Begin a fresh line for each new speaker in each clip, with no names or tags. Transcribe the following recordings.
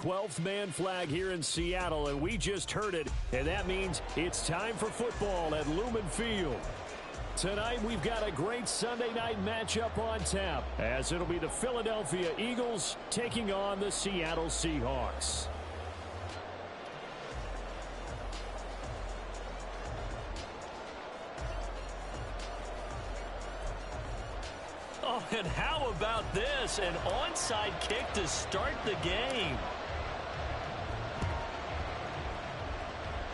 12th man flag here in Seattle, and we just heard it, and that means it's time for football at Lumen Field. Tonight, we've got a great Sunday night matchup on tap, as it'll be the Philadelphia Eagles taking on the Seattle Seahawks.
Oh, and how about this? An onside kick to start the game.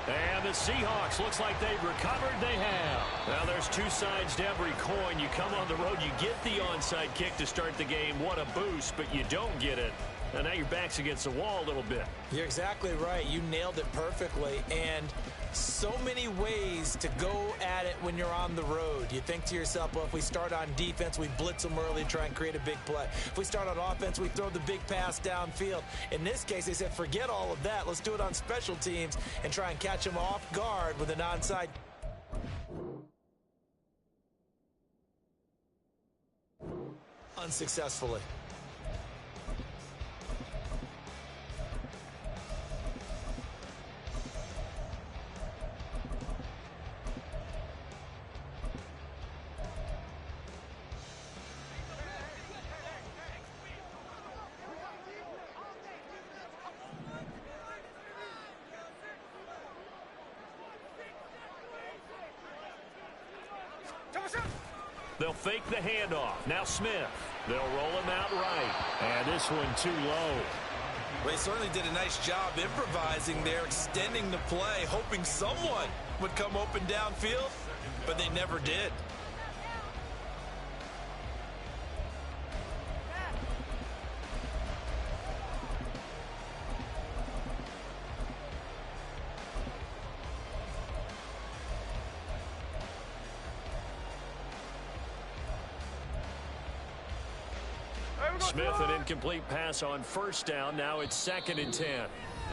And the Seahawks, looks like they've recovered. They have. Now, there's two sides to every coin. You come on the road, you get the onside kick to start the game. What a boost, but you don't get it. And now your back's against the wall a little bit.
You're exactly right. You nailed it perfectly. And so many ways to go at it when you're on the road. You think to yourself, well, if we start on defense, we blitz them early, try and create a big play. If we start on offense, we throw the big pass downfield. In this case, they said, forget all of that. Let's do it on special teams and try and catch them off guard with an onside. Unsuccessfully.
They'll fake the handoff. Now Smith. They'll roll him out right.
And this one too low.
Well, they certainly did a nice job improvising there, extending the play, hoping someone would come open downfield, but they never did.
Smith, an incomplete pass on first down. Now it's 2nd and 10.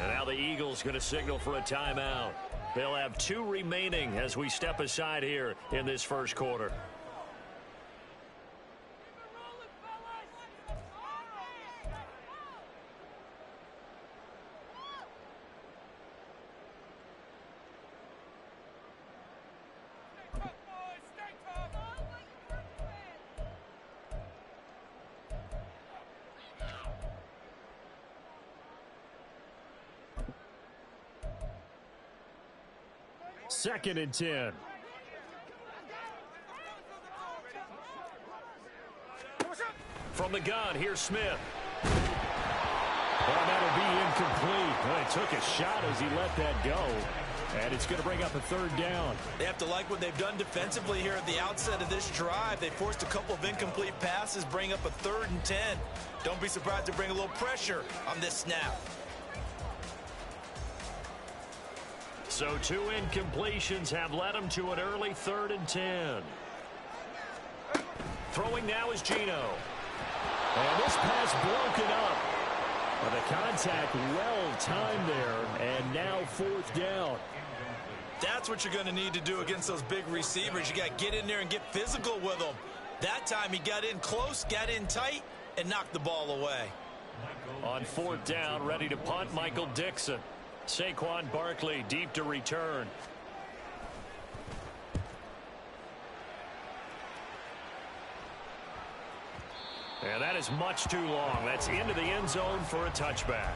And now the Eagles going to signal for a timeout. They'll have 2 remaining as we step aside here in this first quarter.
Second and 10.
From the gun, here's Smith.
Well, that'll be incomplete. Well, he took a shot as he let that go. And it's going to bring up a 3rd down.
They have to like what they've done defensively here at the outset of this drive. They forced a couple of incomplete passes, bring up a 3rd and 10. Don't be surprised to bring a little pressure on this snap.
So 2 incompletions have led them to an early 3rd and 10. Throwing now is Geno.
And this pass broken up. Well, the contact well timed there, and now 4th down.
That's what you're going to need to do against those big receivers. You got to get in there and get physical with them. That time he got in close, got in tight, and knocked the ball away.
On 4th down, ready to punt, Michael Dixon. Saquon Barkley deep to return. And that is much too long. That's into the end zone for a touchback.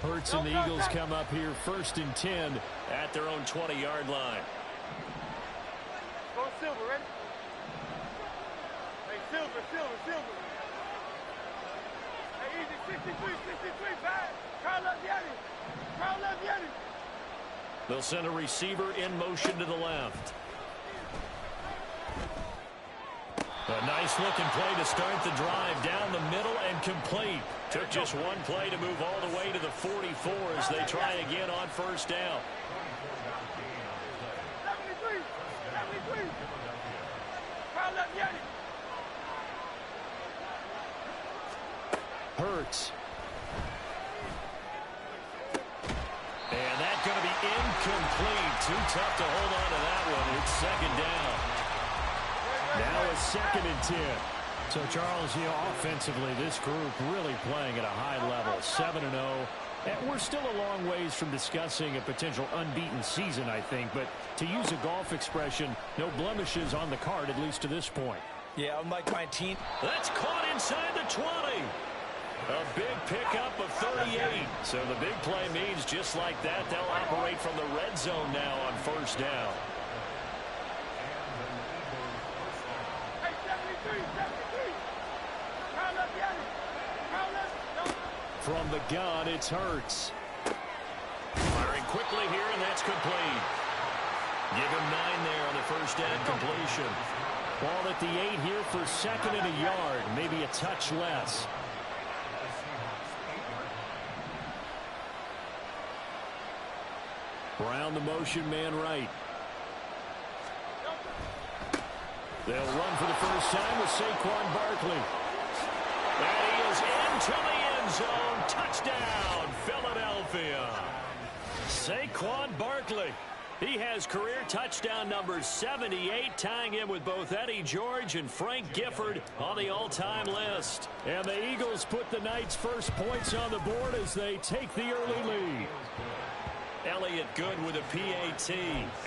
Hurts and the Eagles come up here 1st and 10
at their own 20-yard line.
Go Silver, ready? Hey, Silver. Hey, easy, 63, bad. Carl up the Eddie.
They'll send a receiver in motion to the left. A nice-looking play to start the drive down the middle and complete. Took just one play to move all the way to the 44 as they try again on 1st down.
73. Carl up the Eddie.
Hurts.
And that's going to be incomplete. too tough to hold on to that one. It's second down.
Now a 2nd and 10. So, Charles, offensively, this group really playing at a high level, 7-0. And we're still a long ways from discussing a potential unbeaten season, I think. But to use a golf expression, no blemishes on the card, at least to this point.
Yeah, unlike my team.
That's caught inside the 20. A big pickup of 38. So the big play means just like that, they'll operate from the red zone now on first down.
Hey, 73, 73. Crown up, Yanni. Crown up.
From the gun, it's Hurts.
Firing quickly here, and that's complete. Give him 9 there on the first down completion.
Ball at the 8 here for 2nd and a yard, maybe a touch less. Brown, the motion man right. They'll run for the first time with Saquon Barkley.
And he is into the end zone. Touchdown, Philadelphia. Saquon Barkley. He has career touchdown number 78, tying him with both Eddie George and Frank Gifford on the all-time list.
And the Eagles put the Knights' first points on the board as they take the early lead.
Elliott good with a PAT,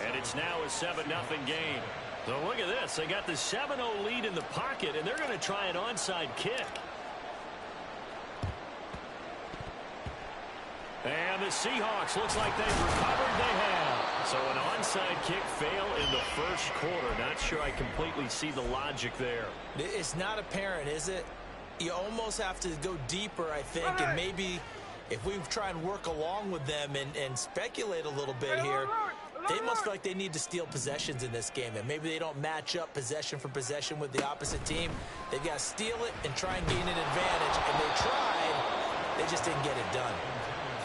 and it's now a 7-0 game. So look at this. They got the 7-0 lead in the pocket, and they're going to try an onside kick. And the Seahawks, looks like they've recovered. They have. So an onside kick fail in the first quarter. Not sure I completely see the logic there.
It's not apparent, is it? You almost have to go deeper, I think, and maybe if we try and work along with them and speculate a little bit here, they must feel like they need to steal possessions in this game, and maybe they don't match up possession for possession with the opposite team. They've got to steal it and try and gain an advantage, and they tried. They just didn't get it done.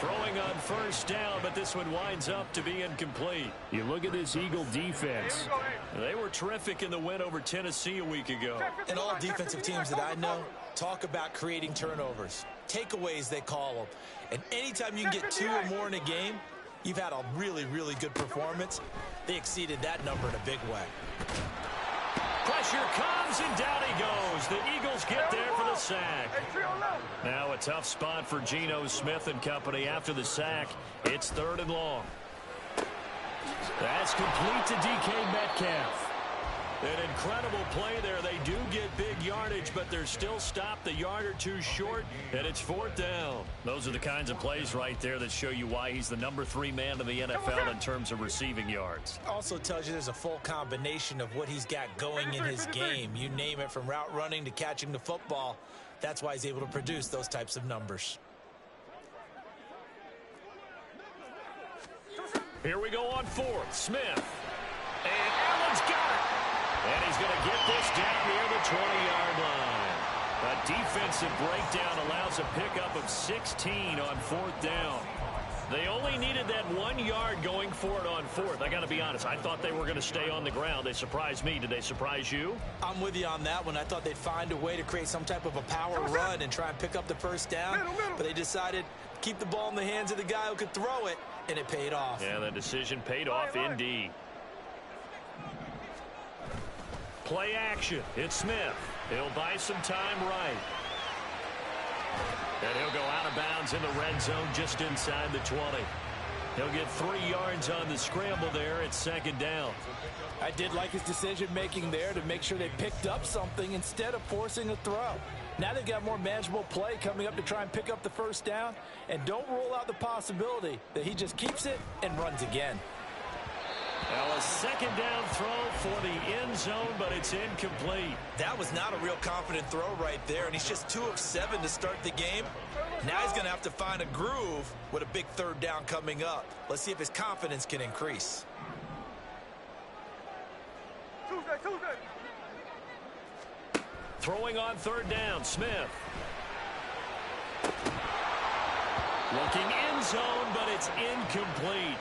Throwing on first down, but this one winds up to be incomplete.
You look at this Eagle defense.
They were terrific in the win over Tennessee a week ago.
And all defensive teams that I know talk about creating turnovers. Takeaways, they call them. And anytime you can get 2 or more in a game, you've had a really, really good performance. They exceeded that number in a big way.
Pressure comes, and down he goes. The Eagles get there for the sack. Now a tough spot for Geno Smith and company after the sack. It's 3rd and long.
That's complete to DK Metcalf.
An incredible play there. They do get big yardage, but they're still stopped a yard or 2 short, and it's 4th down. Those are the kinds of plays right there that show you why he's the number 3 man in the NFL in terms of receiving yards.
Also tells you there's a full combination of what he's got going in his game. You name it, from route running to catching the football. That's why he's able to produce those types of numbers.
Here we go on 4th. Smith. And Allen's got it. And he's going to get this down near the 20-yard line. A defensive breakdown allows a pickup of 16 on 4th down. They only needed that 1 yard going for it on 4th. I got to be honest, I thought they were going to stay on the ground. They surprised me. Did they surprise you?
I'm with you on that one. I thought they'd find a way to create some type of a power run and try and pick up the first down. But they decided to keep the ball in the hands of the guy who could throw it, and it paid off.
Yeah, the decision paid off indeed. Play action. It's Smith. He'll buy some time right. And he'll go out of bounds in the red zone just inside the 20. He'll get 3 yards on the scramble there at 2nd down.
I did like his decision-making there to make sure they picked up something instead of forcing a throw. Now they've got more manageable play coming up to try and pick up the first down. And don't rule out the possibility that he just keeps it and runs again.
Well, a 2nd down throw for the end zone, but it's incomplete.
That was not a real confident throw right there, and he's just 2 of 7 to start the game. Now he's going to have to find a groove with a big 3rd down coming up. Let's see if his confidence can increase.
Tuesday.
Throwing on 3rd down, Smith. Looking end zone, but it's incomplete.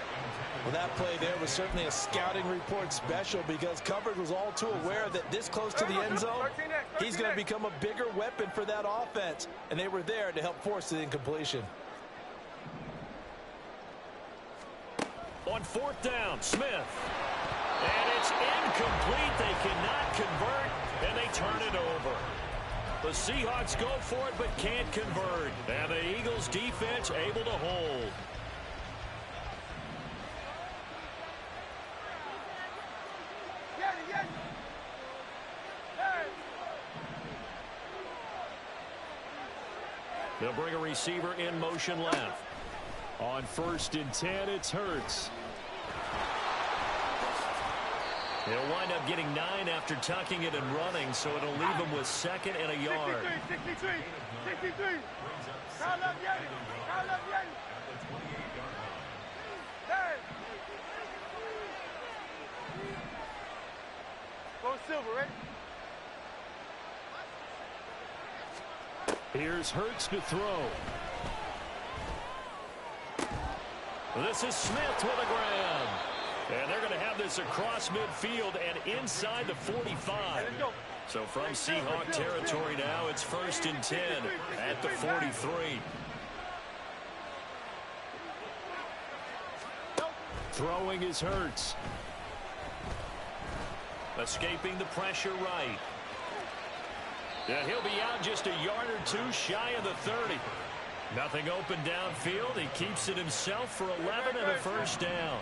Well, that play there was certainly a scouting report special, because coverage was all too aware that this close to the end zone, he's going to become a bigger weapon for that offense, and they were there to help force the incompletion.
On 4th down, Smith. And it's incomplete. They cannot convert, and they turn it over. The Seahawks go for it but can't convert. And the Eagles defense able to hold. They'll bring a receiver in motion left.
On 1st and 10, it's Hurts.
He'll wind up getting 9 after tucking it and running, so it'll leave him with 2nd and a yard.
63. Carl up, Yanni. Hey. Go Silver, right?
Here's Hurts to throw.
This is Smith with a grab. And they're going to have this across midfield and inside the 45. So from Seahawk territory now, it's 1st and 10 at the 43.
Throwing is Hurts.
Escaping the pressure right. And he'll be out just a yard or 2 shy of the 30. Nothing open downfield. He keeps it himself for 11 and a 1st down.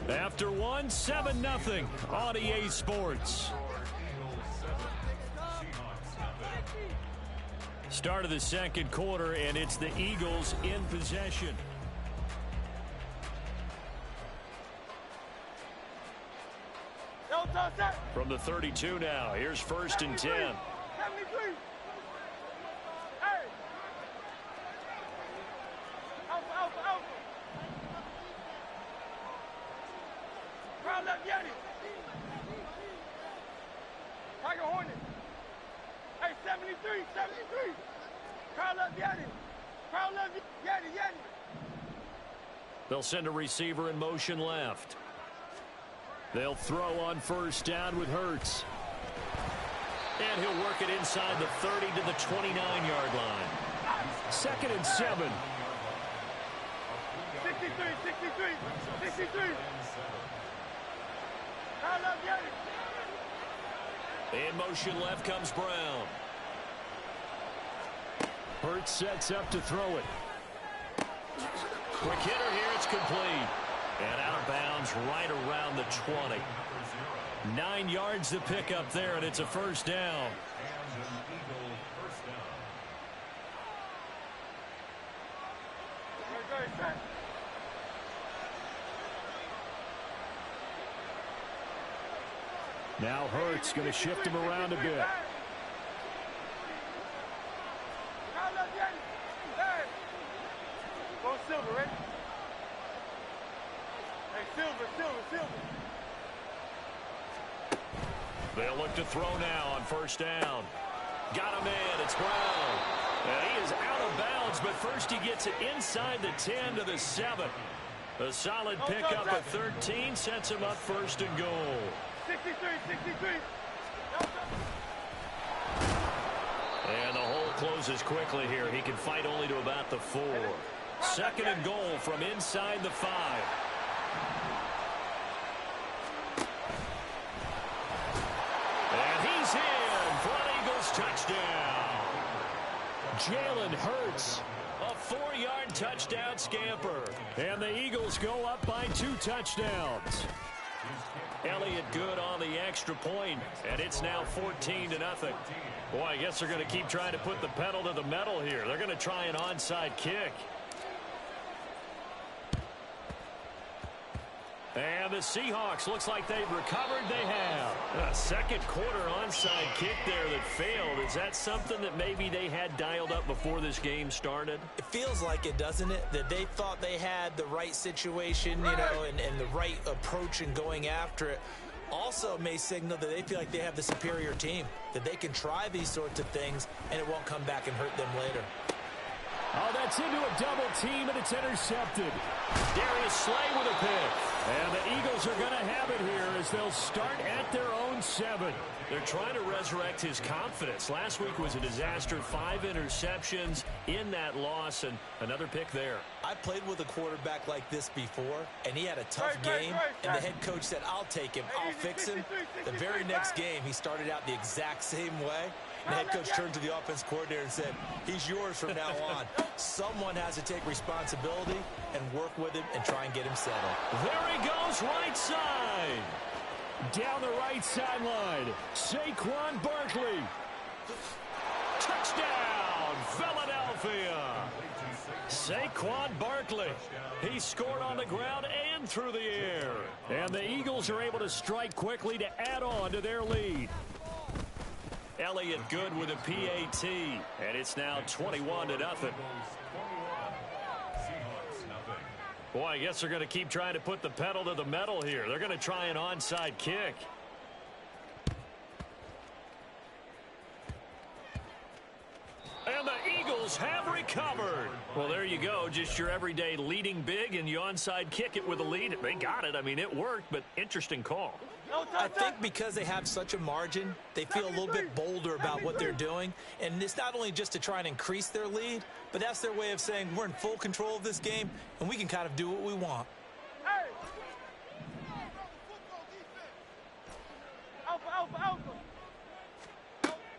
After 1, 7-0 on EA Sports. Start of the 2nd quarter, and it's the Eagles in possession. From the 32 now, here's 1st and 10.
73. Hey. Alpha. Round left, Yanni. Tiger Hornet. Hey, 73. Carl up, Yanni.
They'll send a receiver in motion left.
They'll throw on 1st down with Hurts.
And he'll work it inside the 30 to the 29-yard line.
2nd and 7.
63. Carl up, Yanni.
In motion left comes Brown.
Hurts sets up to throw it.
Quick hitter here, it's complete. And out of bounds right around the 20. 9 yards to pick up there, and it's a 1st down.
Now Hurts going to shift him around a bit.
Go Silver, right? Hey, Silver.
They'll look to throw now on 1st down. Got him in. It's Brown. And he is out of bounds, but first he gets it inside the 10 to the 7. A solid pickup at 13 sets him up 1st and goal.
63.
And the hole closes quickly here. He can fight only to about the 4. 2nd and goal from inside the 5. And he's in for an Eagles touchdown.
Jalen Hurts.
A 4-yard touchdown scamper.
And the Eagles go up by 2 touchdowns.
Elliott good on the extra point, and it's now 14-0. Boy, I guess they're going to keep trying to put the pedal to the metal here. They're going to try an onside kick. And the Seahawks, looks like they've recovered. They have. A 2nd quarter onside kick there that failed. Is that something that maybe they had dialed up before this game started?
It feels like it, doesn't it? That they thought they had the right situation, you know, and the right approach in going after it. Also may signal that they feel like they have the superior team, that they can try these sorts of things, and it won't come back and hurt them later.
Oh, that's into a double team, and it's intercepted.
Darius Slay with a pick.
And the Eagles are going to have it here as they'll start at their own 7.
They're trying to resurrect his confidence. Last week was a disaster. 5 interceptions in that loss, and another pick there.
I played with a quarterback like this before, and he had a tough game, and the head coach said, I'll take him, I'll fix him. The very next game, he started out the exact same way. The head coach turned to the offense coordinator and said, he's yours from now on. Someone has to take responsibility and work with him and try and get him settled.
There he goes, right side. Down the right sideline, Saquon Barkley. Touchdown, Philadelphia. Saquon Barkley. He scored on the ground and through the air. And the Eagles are able to strike quickly to add on to their lead.
Elliott good with a PAT, and it's now 21-0. Boy, I guess they're going to keep trying to put the pedal to the metal here. They're going to try an onside kick. And the Eagles have recovered. Well, there you go. Just your everyday leading big, and you onside kick it with a lead. They got it. I mean, it worked, but interesting call.
I think because they have such a margin, they feel a little bit bolder about what they're doing. And it's not only just to try and increase their lead, but that's their way of saying we're in full control of this game, and we can kind of do what we want.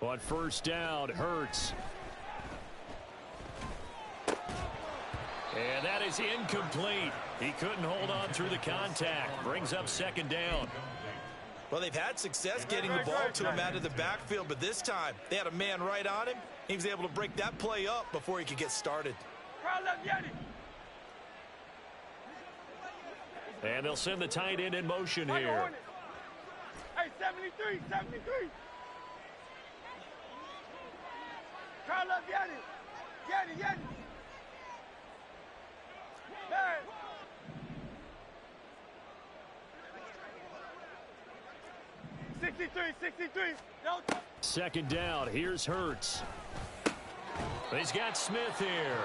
On first down, Hurts. And that is incomplete. He couldn't hold on through the contact. Brings up second down.
Well, they've had success getting the ball to him out of the backfield, but this time they had a man right on him. He was able to break that play up before he could get started.
And they'll send the tight end in motion here.
Hey, 73, 73. Carl up, Yanni. Yanni. Hey.
Second down, here's Hurts.
He's got Smith here.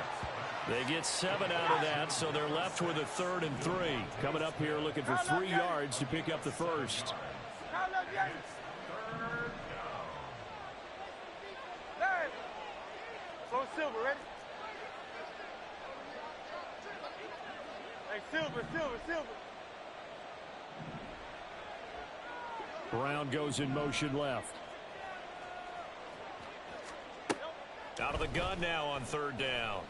They get 7 out of that, so they're left with a 3rd and 3.
Coming up here looking for 3 yards to pick up the first.
Go Silver, ready? Hey, Silver.
Brown goes in motion left.
Out of the gun now on 3rd down.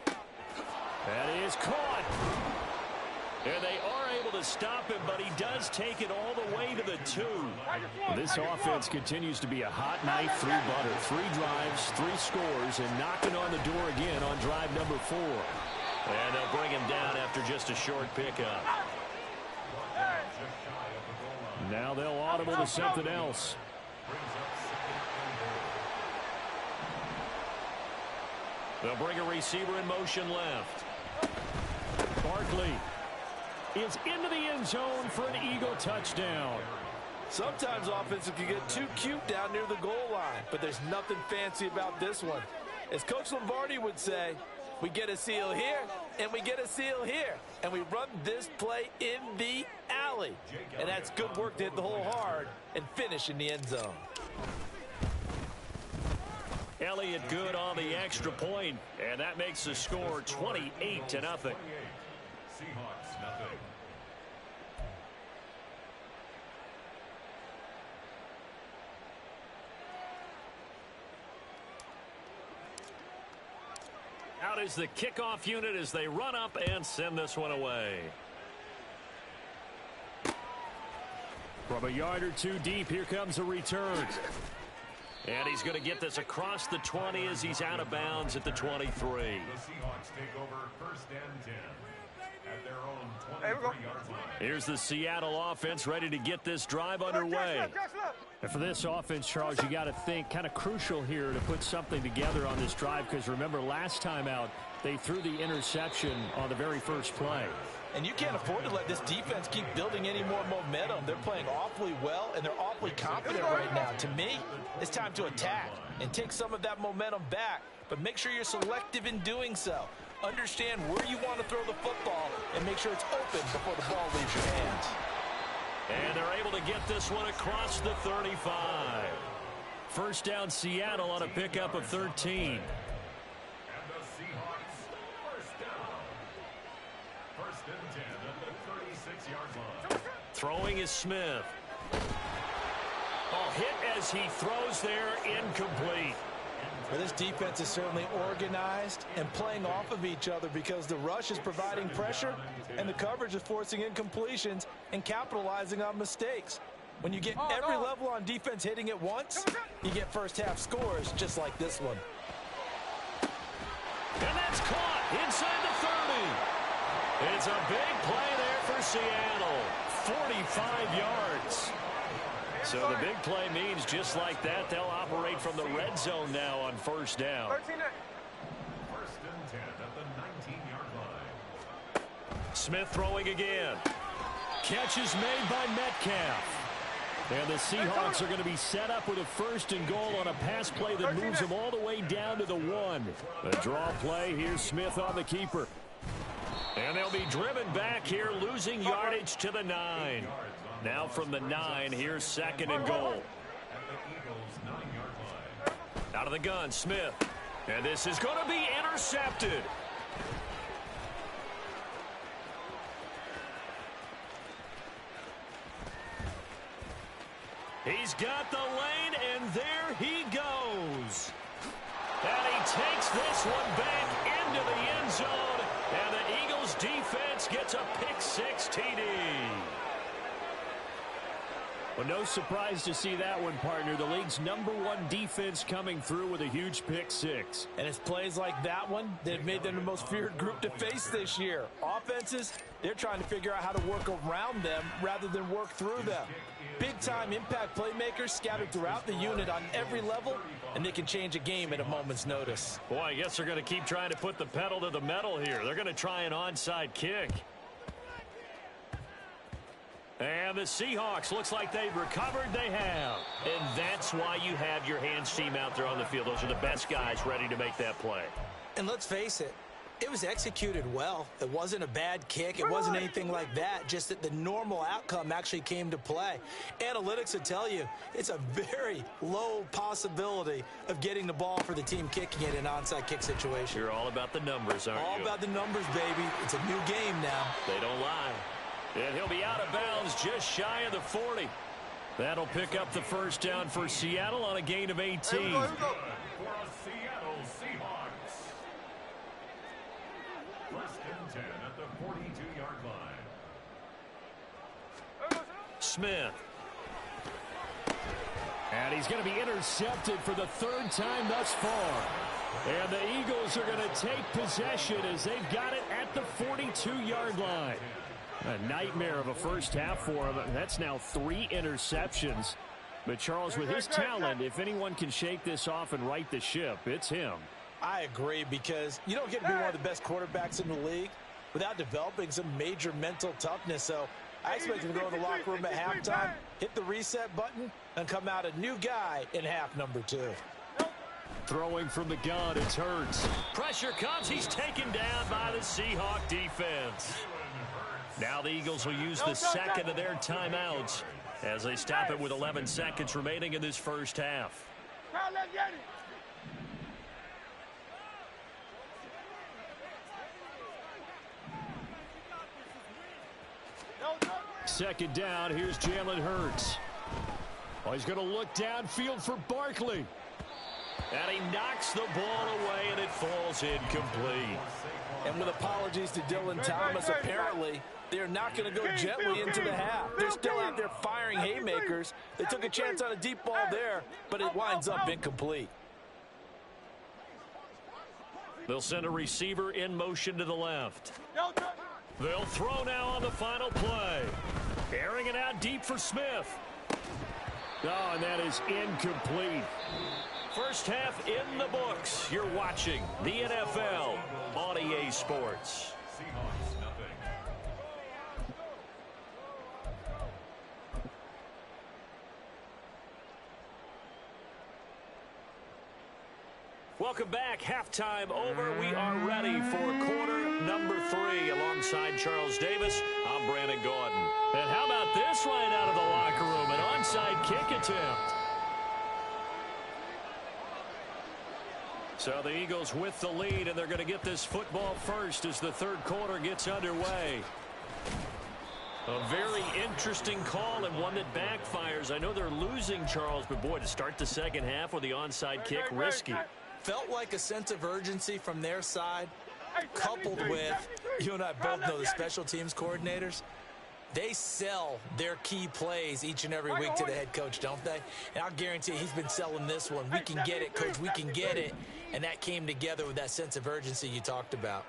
That is caught. And they are able to stop him, but he does take it all the way to the 2. This offense continues to be a hot knife through butter. 3 drives, 3 scores, and knocking on the door again on drive number 4.
And they'll bring him down after just a short pickup.
Now they'll audible to something else.
They'll bring a receiver in motion left.
Barkley is into the end zone for an Eagle touchdown.
Sometimes offenses can get too cute down near the goal line, but there's nothing fancy about this one. As Coach Lombardi would say, we get a seal here, and we get a seal here, and we run this play in the alley. And that's good work to hit the hole hard and finish in the end zone.
Elliott good on the extra point, and that makes the score 28-0. Out is the kickoff unit as they run up and send this one away.
From a yard or 2 deep, here comes a return.
And he's going to get this across the 20 as he's out of bounds at the 23.
The Seahawks take over 1st and 10 at their own 23-yard line.
Here's the Seattle offense ready to get this drive underway.
And for this offense, Charles, you got to think kind of crucial here to put something together on this drive, because remember last time out they threw the interception on the very first play.
And you can't afford to let this defense keep building any more momentum. They're playing awfully well, and they're awfully confident right now. To me, it's time to attack and take some of that momentum back, but make sure you're selective in doing so. Understand where you want to throw the football and make sure it's open before the ball leaves your hands.
And they're able to get this one across the 35.
First down, Seattle on a pickup of 13.
And the Seahawks, first down. First and 10 at the 36-yard line.
Throwing is Smith. Hit as he throws there, incomplete.
Well, this defense is certainly organized and playing off of each other because the rush is providing pressure and the coverage is forcing incompletions and capitalizing on mistakes. When you get every level on defense hitting at once, you get first half scores just like this one.
And that's caught inside the 30. It's a big play there for Seattle. 45 yards. So the big play means just like that, they'll operate from the red zone now on first down.
First and 10 at the 19-yard line.
Smith throwing again.
Catch is made by Metcalf. And the Seahawks are going to be set up with a first and goal on a pass play that moves them all the way down to the 1. A draw play. Here's Smith on the keeper.
And they'll be driven back here, losing yardage to the 9. Now from the 9, here's second and goal.
At the Eagles' 9-yard line.
Out of the gun, Smith. And this is going to be intercepted. He's got the lane, and there he goes. And he takes this one back into the end zone, and the Eagles defense gets a pick-6 TD.
Well, no surprise to see that one, partner. The league's #1 defense coming through with a huge pick-6.
And it's plays like that one that have made them the most feared group to face this year. Offenses, they're trying to figure out how to work around them rather than work through them. Big-time impact playmakers scattered throughout the unit on every level, and they can change a game at a moment's notice.
Boy, I guess they're going to keep trying to put the pedal to the metal here. They're going to try an onside kick. And the Seahawks, looks like they've recovered. They have. And that's why you have your hands team out there on the field. Those are the best guys ready to make that play.
And let's face it, it was executed well. It wasn't a bad kick. It wasn't anything like that. Just that the normal outcome actually came to play. Analytics would tell you it's a very low possibility of getting the ball for the team kicking it in an onside kick situation.
You're all about the numbers, aren't you?
All about the numbers, baby. It's a new game now.
They don't lie. And he'll be out of bounds just shy of the 40. That'll pick up the first down for Seattle on a gain of 18.
For Seattle Seahawks. First and 10 at the 42-yard line.
Smith.
And he's going to be intercepted for the 3rd time thus far. And the Eagles are going to take possession as they've got it at the 42-yard line. A nightmare of a first half for him. That's now 3 interceptions. But Charles, with his talent, if anyone can shake this off and right the ship, it's him.
I agree, because you don't get to be one of the best quarterbacks in the league without developing some major mental toughness. So I expect him to go in the locker room at halftime, hit the reset button, and come out a new guy in half number 2.
Throwing from the gun, it's Hurts.
Pressure comes. He's taken down by the Seahawk defense. Now the Eagles will use the second of their timeouts as they stop it with 11 seconds remaining in this first half.
Second down, here's Jalen Hurts. Oh, he's going to look downfield for Barkley.
And he knocks the ball away, and it falls incomplete.
And with apologies to Dylan Thomas, apparently they're not going to go gently into the half. They're still out there firing haymakers. They took a chance on a deep ball there, but it winds up incomplete.
They'll send a receiver in motion to the left. They'll throw now on the final play. Airing it out deep for Smith.
Oh, and that is incomplete.
First half in the books. You're watching the NFL on EA Sports.
Seahawks, nothing.
Welcome back. Halftime over. We are ready for quarter number 3. Alongside Charles Davis, I'm Brandon Gordon. And how about this right out of the locker room? An onside kick attempt. So the Eagles with the lead, and they're going to get this football first as the third quarter gets underway. A very interesting call and one that backfires. I know they're losing, Charles, but boy, to start the second half with the onside kick, risky.
Felt like a sense of urgency from their side, coupled with, you and I both know the special teams coordinators, they sell their key plays each and every week to the head coach, don't they? And I'll guarantee you he's been selling this one. We can get it, coach, we can get it. And that came together with that sense of urgency you talked about.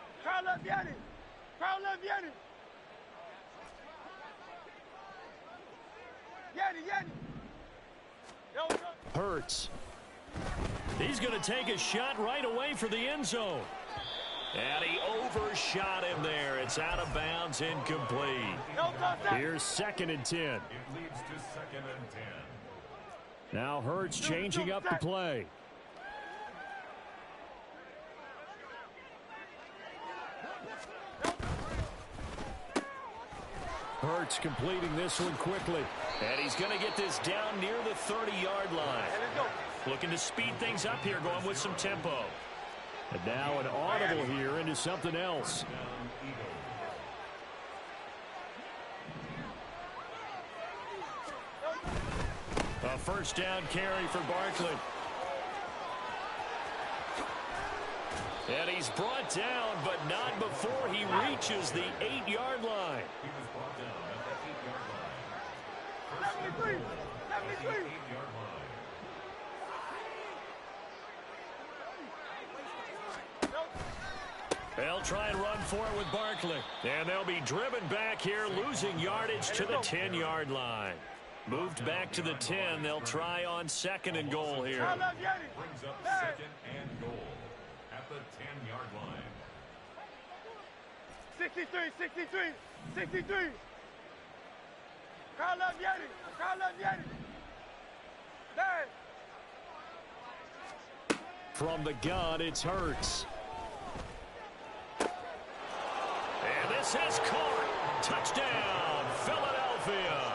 Hurts. He's going to take a shot right away for the end zone. And he overshot him there. It's out of bounds, incomplete. Here's 2nd and 10.
It leads to 2nd and 10.
Now Hurts changing up the play. Hurts completing this one quickly.
And he's going to get this down near the 30-yard line. Looking to speed things up here, going with some tempo.
And now an audible here into something else. A first down carry for Barkley. And he's brought down, but not before he reaches the 8-yard line.
He was brought down at the 8-yard line.
73.
8-yard line.
They'll try and run for it with Barkley. And they'll be driven back here, losing yardage to the 10-yard line. Moved back to the 10. They'll try on 2nd and goal here.
Brings up 2nd and goal at the 10-yard line.
63, 63, 63. Carl Yetti. There.
From the gun, it's Hurts. And this has caught. Touchdown, Philadelphia.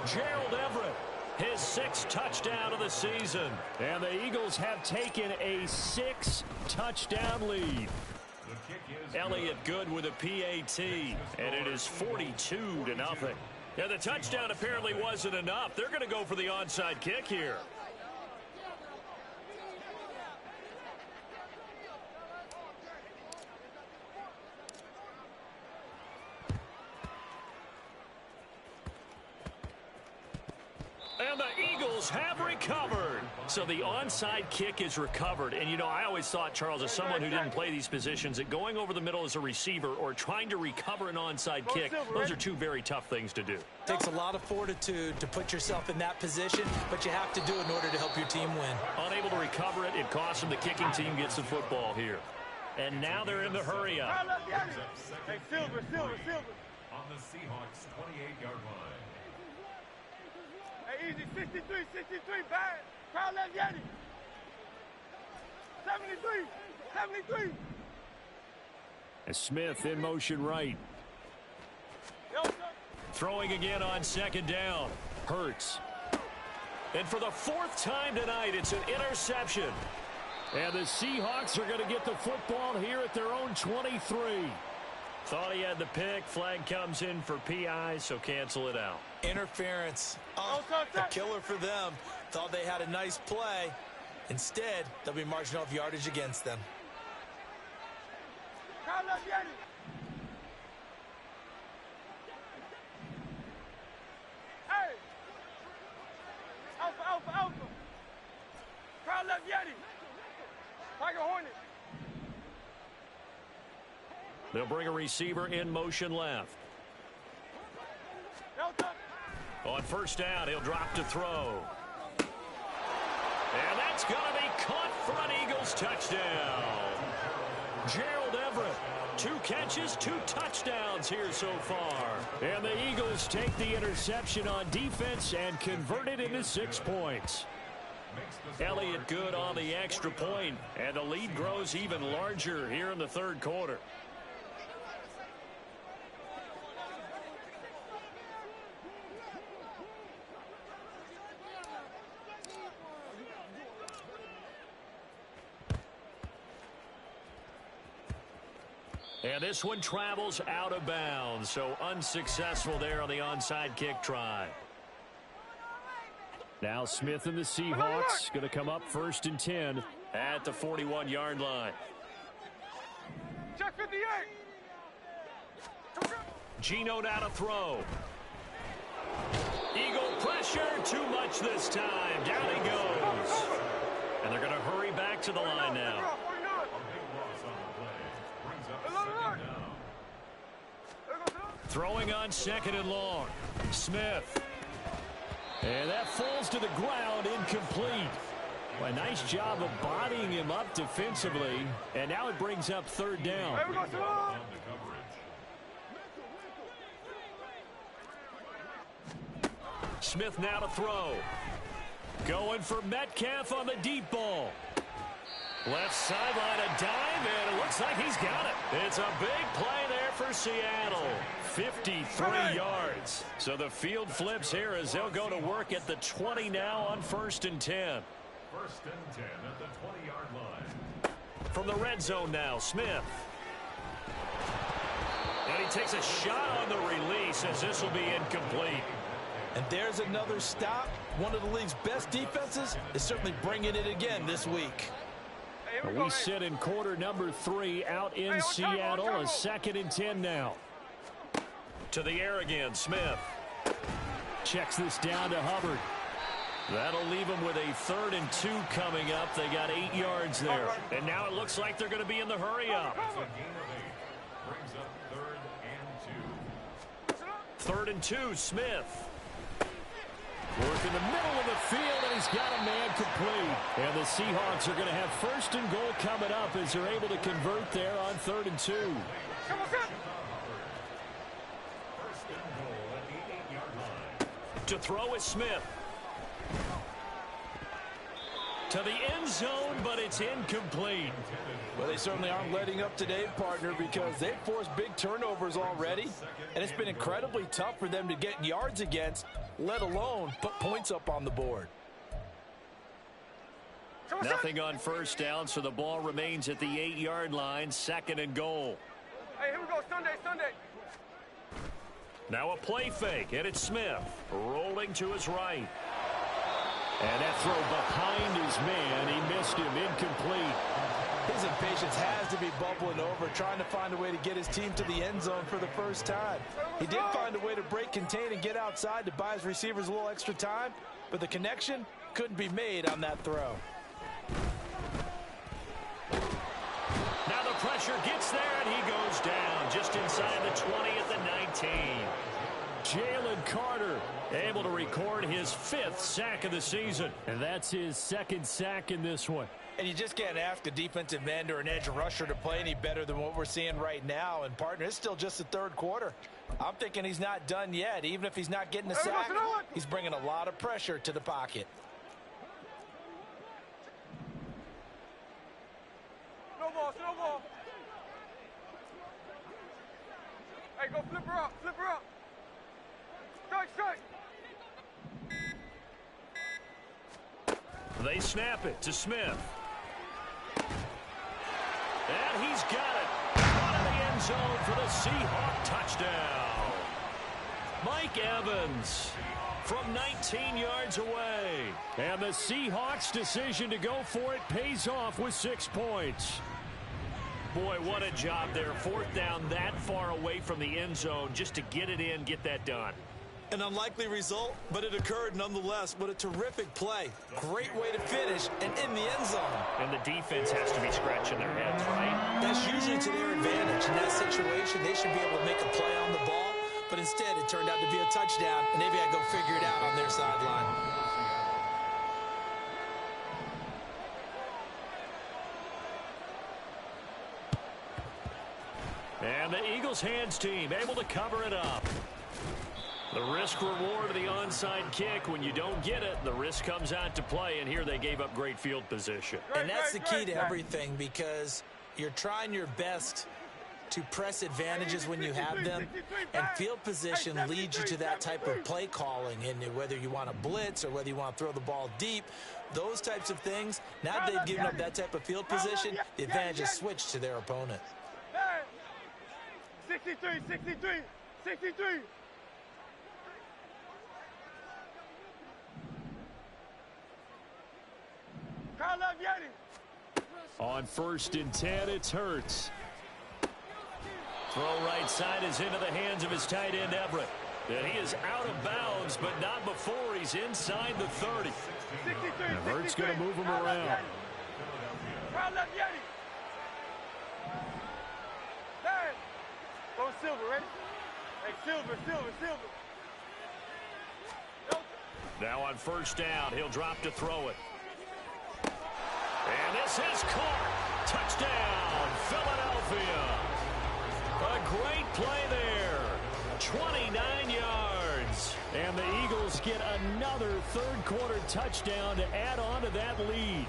Gerald Everett, his 6th touchdown of the season. And the Eagles have taken a 6-touchdown lead.
Elliott good with a PAT, and it is 42-0. Yeah, the touchdown apparently wasn't enough. They're going to go for the onside kick here. And the Eagles have recovered. So the onside kick is recovered. And, you know, I always thought, Charles, as someone who didn't play these positions, that going over the middle as a receiver or trying to recover an onside kick, those are two very tough things to do.
Takes a lot of fortitude to put yourself in that position, but you have to do it in order to help your team win.
Unable to recover it, it costs them. The kicking team gets the football here. And now they're in the hurry up.
Hey, Silver.
On the Seahawks' 28-yard line.
Hey, easy. 63, bad. Carl Yetti. 73.
And Smith in motion right. Throwing again on 2nd down. Hurts.
And for the 4th time tonight, it's an interception.
And the Seahawks are going to get the football here at their own 23.
Thought he had the pick. Flag comes in for PI, so cancel it out.
Interference. Oh, a killer for them. Thought they had a nice play. Instead, they'll be marching off yardage against them.
Carl Yetti. Hey. Alpha. Carl Yetti. Tiger Hornet.
They'll bring a receiver in motion left. On 1st down, he'll drop to throw. And that's going to be caught for an Eagles touchdown. Gerald Everett, 2 catches, 2 touchdowns here so far.
And the Eagles take the interception on defense and convert it into 6 points.
Elliott good on the extra point, and the lead grows even larger here in the third quarter. And this one travels out of bounds, so unsuccessful there on the onside kick try.
Now Smith and the Seahawks going to come up 1st and 10
at the 41-yard line.
Check 58.
Geno now to throw. Eagle pressure, too much this time. Down he goes. And they're going to hurry back to the line now. Throwing on 2nd and long. Smith. And that falls to the ground, incomplete. Well, a nice job of bodying him up defensively. And now it brings up 3rd down. Smith now to throw. Going for Metcalf on the deep ball. Left sideline, a dive, and it looks like he's got it. It's a big play there for Seattle. 53 yards. So the field flips here as they'll go to work at the 20 now on 1st and 10.
1st and 10 at the 20-yard line.
From the red zone now, Smith. And he takes a shot on the release as this will be incomplete.
And there's another stop. One of the league's best defenses is certainly bringing it again this week.
We sit in quarter number 3 out in Seattle. A 2nd and 10 now.
To the air again, Smith.
Checks this down to Hubbard.
That'll leave them with a 3rd and 2 coming up. They got 8 yards there. And now it looks like they're going to be in the hurry up.
Brings up 3rd and 2.
3rd and 2, Smith.
Work in the middle of the field, and he's got a man complete. And the Seahawks are going to have 1st and goal coming up as they're able to convert there on 3rd and 2.
To throw is Smith. To the end zone, but it's incomplete.
Well, they certainly aren't letting up today, partner, because they've forced big turnovers already, and it's been incredibly tough for them to get yards against, let alone put points up on the board.
Nothing on 1st down, so the ball remains at the 8-yard line, 2nd and goal.
Hey, here we go, Sunday.
Now a play fake, and it's Smith rolling to his right.
And that throw behind his man, he missed him, incomplete.
His impatience has to be bubbling over, trying to find a way to get his team to the end zone for the first time. He did find a way to break, contain, and get outside to buy his receivers a little extra time, but the connection couldn't be made on that throw.
Now the pressure gets there, and he goes down just inside the 20 at the 19.
Jalen Carter able to record his 5th sack of the season. And that's his 2nd sack in this one.
And you just can't ask a defensive end or an edge rusher to play any better than what we're seeing right now. And, partner, it's still just the 3rd quarter. I'm thinking he's not done yet. Even if he's not getting a sack, he's bringing a lot of pressure to the pocket.
No ball. Hey, go flip her up. Strike.
They snap it to Smith. And he's got it. Out of the end zone for the Seahawk touchdown. Mike Evans from 19 yards away.
And the Seahawks' decision to go for it pays off with 6 points.
Boy, what a job there. 4th down that far away from the end zone just to get it in, get that done.
An unlikely result, but it occurred nonetheless. What a terrific play. Great way to finish and in the end zone.
And the defense has to be scratching their heads, right?
That's usually to their advantage. In that situation, they should be able to make a play on the ball, but instead it turned out to be a touchdown, and they've got to go figure it out on their sideline.
And the Eagles hands team able to cover it up. The risk reward of the onside kick. When you don't get it, the risk comes out to play, and here they gave up great field position.
And that's the key to everything, because you're trying your best to press advantages when you have them, and field position leads you to that type of play calling. And whether you want to blitz or whether you want to throw the ball deep, those types of things, now that they've given up that type of field position, the advantage is switched to their opponent.
63, 63, 63.
On 1st and 10, it's Hurts.
Throw right side is into the hands of his tight end, Everett. And he is out of bounds, but not before he's inside the 30.
And Hurts going to move him around.
Go Silver, ready? Hey, Silver.
Now on 1st down, he'll drop to throw it. And this is caught. Touchdown, Philadelphia. A great play there. 29 yards.
And the Eagles get another third-quarter touchdown to add on to that lead.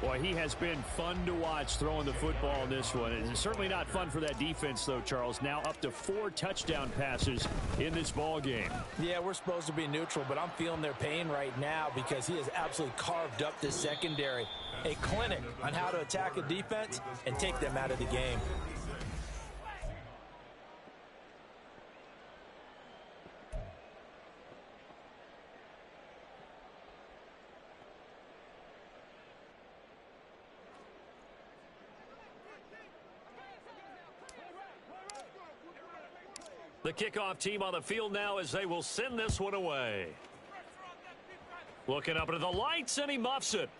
Boy, he has been fun to watch throwing the football in this one. It's certainly not fun for that defense, though, Charles. Now up to 4 touchdown passes in this ball game.
Yeah, we're supposed to be neutral, but I'm feeling their pain right now because he has absolutely carved up this secondary. A clinic on how to attack a defense and take them out of the game.
The kickoff team on the field now as they will send this one away. Looking up into the lights, and he muffs it.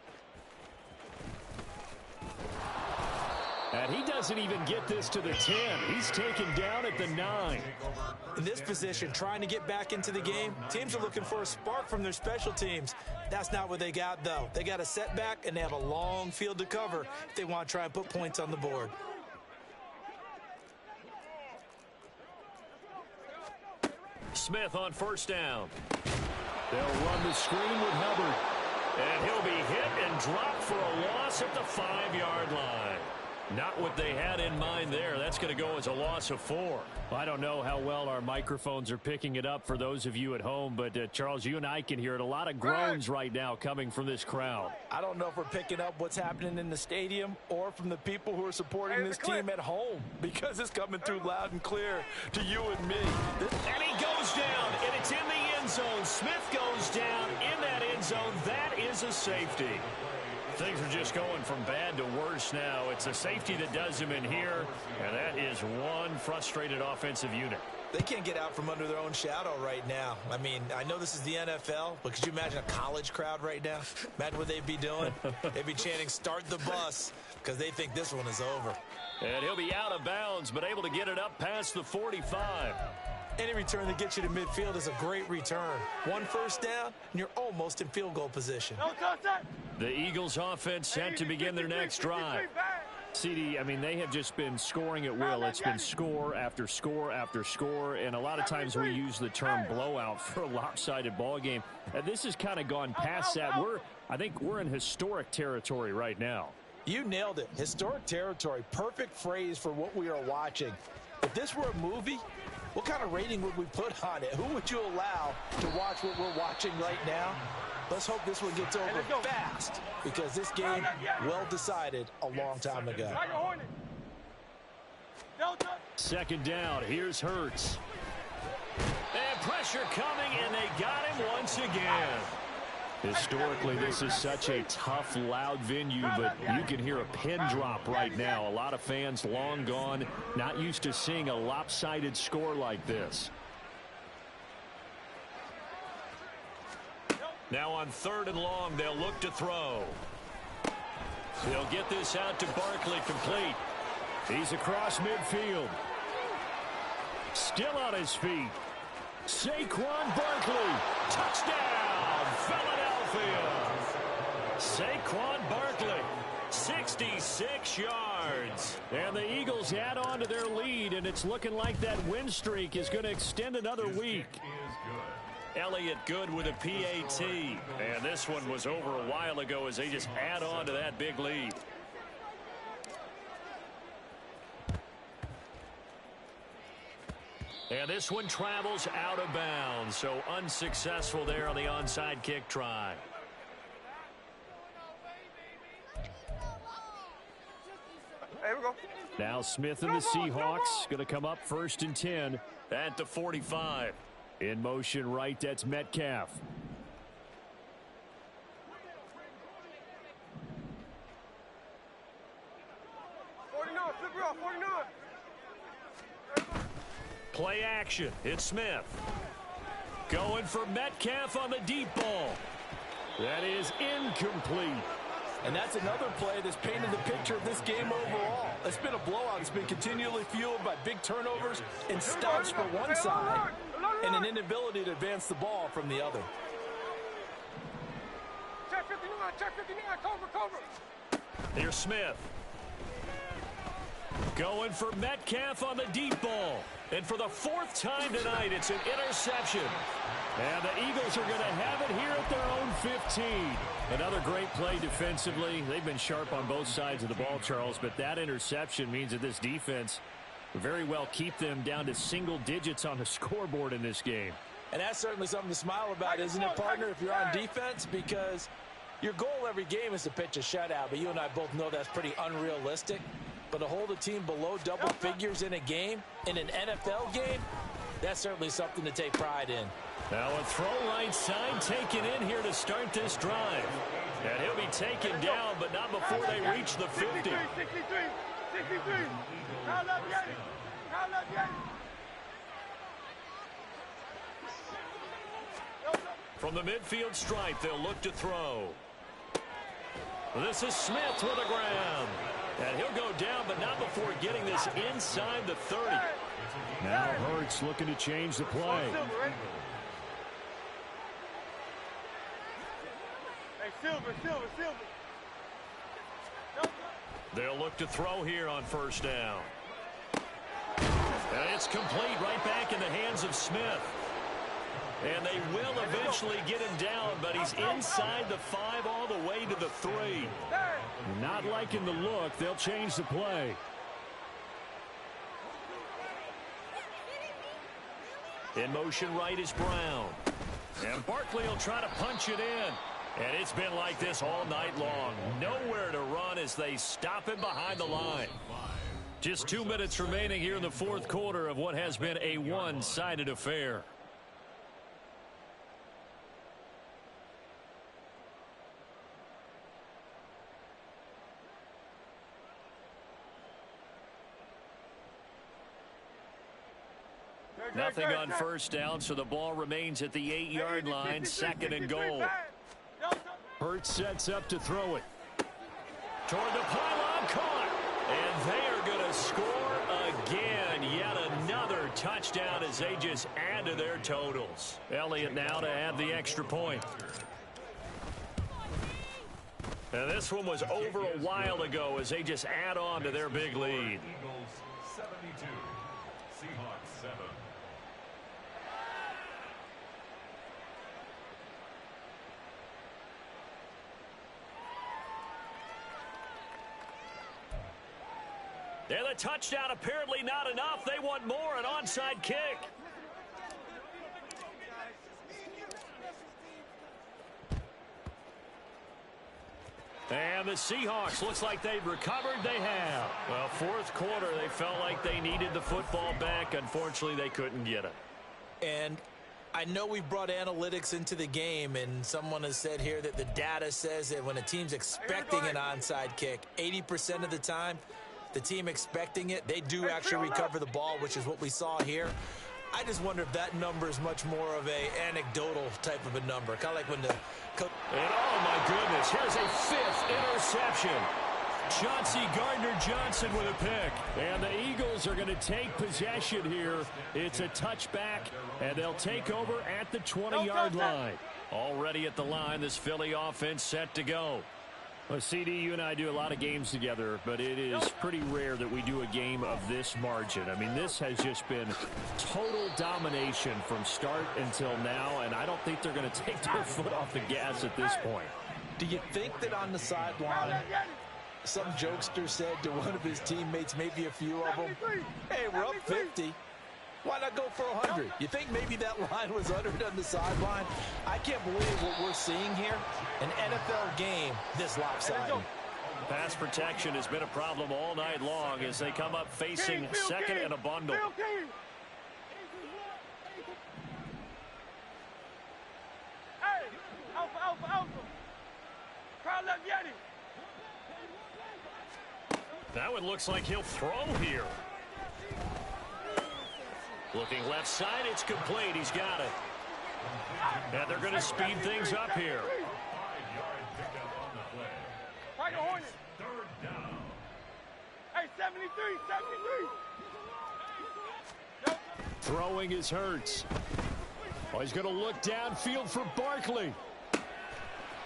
And he doesn't even get this to the 10. He's taken down at the 9.
In this position, trying to get back into the game, teams are looking for a spark from their special teams. That's not what they got, though. They got a setback, and they have a long field to cover if they want to try and put points on the board.
Smith on 1st down.
They'll run the screen with Hubbard.
And he'll be hit and dropped for a loss at the 5-yard line. Not what they had in mind there. That's going to go as a loss of 4.
I don't know how well our microphones are picking it up for those of you at home, but Charles, you and I can hear it. A lot of groans right now coming from this crowd.
I don't know if we're picking up what's happening in the stadium or from the people who are supporting this team at home, because it's coming through loud and clear to you and me.
And he goes down, and it's in the end zone. Smith goes down in that end zone. That is a safety. Things are just going from bad to worse now. It's a safety that does him in here, and that is one frustrated offensive unit.
They can't get out from under their own shadow right now. I mean, I know this is the NFL, but could you imagine a college crowd right now? Imagine what they'd be doing. They'd be chanting, "Start the bus," because they think this one is over.
And he'll be out of bounds, but able to get it up past the 45.
Any return that gets you to midfield is a great return. 1 first down, and you're almost in field goal position.
The Eagles offense set to begin their next drive.
CD, I mean, they have just been scoring at will. It's been score after score after score, and a lot of times we use the term blowout for a lopsided ball game. This has kind of gone past that. I think we're in historic territory right now.
You nailed it. Historic territory. Perfect phrase for what we are watching. If this were a movie, what kind of rating would we put on it? Who would you allow to watch what we're watching right now? Let's hope this one gets over fast, because this game, well decided a long time ago.
2nd down. Here's Hurts.
And pressure coming, and they got him once again.
Historically, this is such a tough, loud venue, but you can hear a pin drop right now. A lot of fans long gone, not used to seeing a lopsided score like this.
Now on 3rd and long, they'll look to throw. They'll get this out to Barkley, complete.
He's across midfield. Still on his feet. Saquon Barkley. Touchdown, Philadelphia.
Saquon Barkley, 66 yards.
And the Eagles add on to their lead and it's looking like that win streak is going to extend another week.
Elliott good with a PAT. And this one was over a while ago as they just add on to that big lead. And this one travels out of bounds, so unsuccessful there on the onside kick try.
There we go.
Now Smith and the Seahawks going to come up 1st and 10
at the 45.
In motion right, that's Metcalf.
Play action. It's Smith. Going for Metcalf on the deep ball.
That is incomplete.
And that's another play that's painted the picture of this game overall. It's been a blowout. It's been continually fueled by big turnovers and stops for one side and an inability to advance the ball from the other.
Check 59, cover.
Here's Smith. Going for Metcalf on the deep ball. And for the 4th time tonight, it's an interception.
And the Eagles are going to have it here at their own 15. Another great play defensively. They've been sharp on both sides of the ball, Charles, but that interception means that this defense very well keep them down to single digits on the scoreboard in this game.
And that's certainly something to smile about, isn't it, partner, if you're on defense? Because your goal every game is to pitch a shutout, but you and I both know that's pretty unrealistic. But to hold a team below double figures in a game, in an NFL game, that's certainly something to take pride in.
Now a throw right side taken in here to start this drive. And he'll be taken down, but not before they reach the 50.
63.
From the midfield stripe, they'll look to throw. This is Smith to the ground. And he'll go down, but not before getting this inside the 30.
Now Hurts looking to change the play.
Hey, Silver.
They'll look to throw here on 1st down. And it's complete right back in the hands of Smith. And they will eventually get him down, but he's inside the 5 all the way to the 3.
Not liking the look. They'll change the play.
In motion right is Brown. And Barkley will try to punch it in. And it's been like this all night long. Nowhere to run as they stop him behind the line. Just 2 minutes remaining here in the 4th quarter of what has been a one-sided affair. Nothing on 1st down, so the ball remains at the 8-yard line, 2nd and goal.
Hurts sets up to throw it.
Toward the pylon, caught. And they are going to score again. Yet another touchdown as they just add to their totals. Elliott now to add the extra point. And this one was over a while ago as they just add on to their big lead.
Eagles 72, Seahawks 7.
And the touchdown apparently not enough. They want more, an onside kick. And the Seahawks, looks like they've recovered. They have. Well, 4th quarter, they felt like they needed the football back. Unfortunately, they couldn't get it.
And I know we've brought analytics into the game, and someone has said here that the data says that when a team's expecting an onside kick, 80% of the time, the team expecting it, they do actually recover the ball, which is what we saw here. I just wonder if that number is much more of a anecdotal type of a number. Kind of like when the coach...
And oh my goodness, here's a 5th interception. Chauncey Gardner-Johnson with a pick.
And the Eagles are going to take possession here. It's a touchback, and they'll take over at the 20-yard line.
Already at the line, this Philly offense set to go.
Well, CD, you and I do a lot of games together, but it is pretty rare that we do a game of this margin. I mean, this has just been total domination from start until now, and I don't think they're going to take their foot off the gas at this point.
Do you think that on the sideline, some jokester said to one of his teammates, maybe a few of them, hey, we're up 50. Why not go for 100? You think maybe that line was uttered on the sideline? I can't believe what we're seeing here. An NFL game this lopsided.
Pass protection has been a problem all night long as they come up facing second and a bundle.
Hey, alpha. Crowd left Yeti.
That one looks like he'll throw here. Looking left side, it's complete. He's got it. And they're going to speed things up here.
Third down.
Hey, 73.
Throwing is Hurts. Oh, he's going to look downfield for Barkley.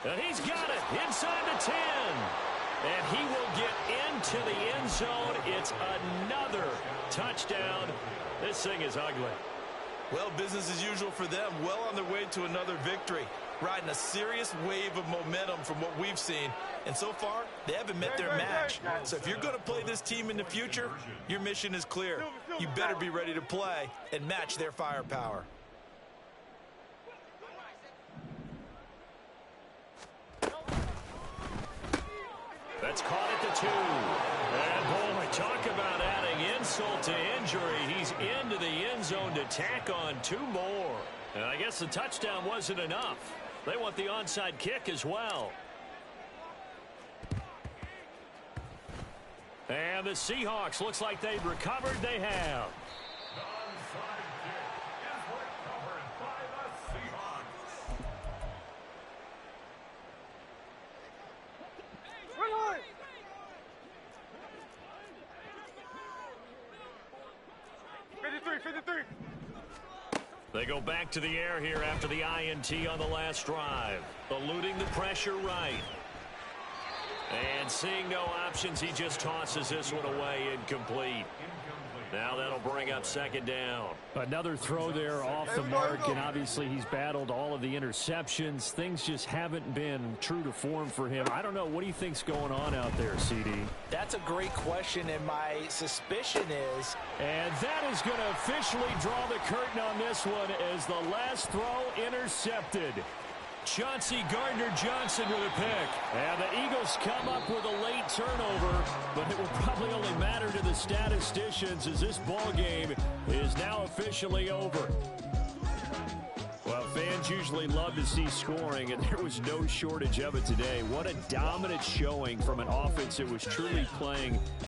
And he's got it inside the 10. And he will get into the end zone. It's another touchdown. This thing is ugly.
Well, business as usual for them. Well on their way to another victory. Riding a serious wave of momentum from what we've seen. And so far, they haven't met their match. So if you're going to play this team in the future, your mission is clear. You better be ready to play and match their firepower.
That's caught at the 2. And boy, talk about adding insult to injury. He's into the end zone to tack on 2 more. And I guess the touchdown wasn't enough. They want the onside kick as well. And the Seahawks, looks like they've recovered. They have.
The onside kick is recovered by the Seahawks.
Run on. $53.
They go back to the air here after the INT on the last drive. Eluding the pressure right. And seeing no options, he just tosses this one away incomplete. Now that'll bring up second down.
Another throw there off the mark, and obviously he's battled all of the interceptions. Things just haven't been true to form for him. I don't know. What do you think's going on out there, CD?
That's a great question, and my suspicion is...
And that is going to officially draw the curtain on this one as the last throw intercepted. Chauncey Gardner-Johnson with a pick. And the Eagles come up with a late turnover, but it will probably only matter to the statisticians as this ball game is now officially over. Well, fans usually love to see scoring, and there was no shortage of it today. What a dominant showing from an offense that was truly playing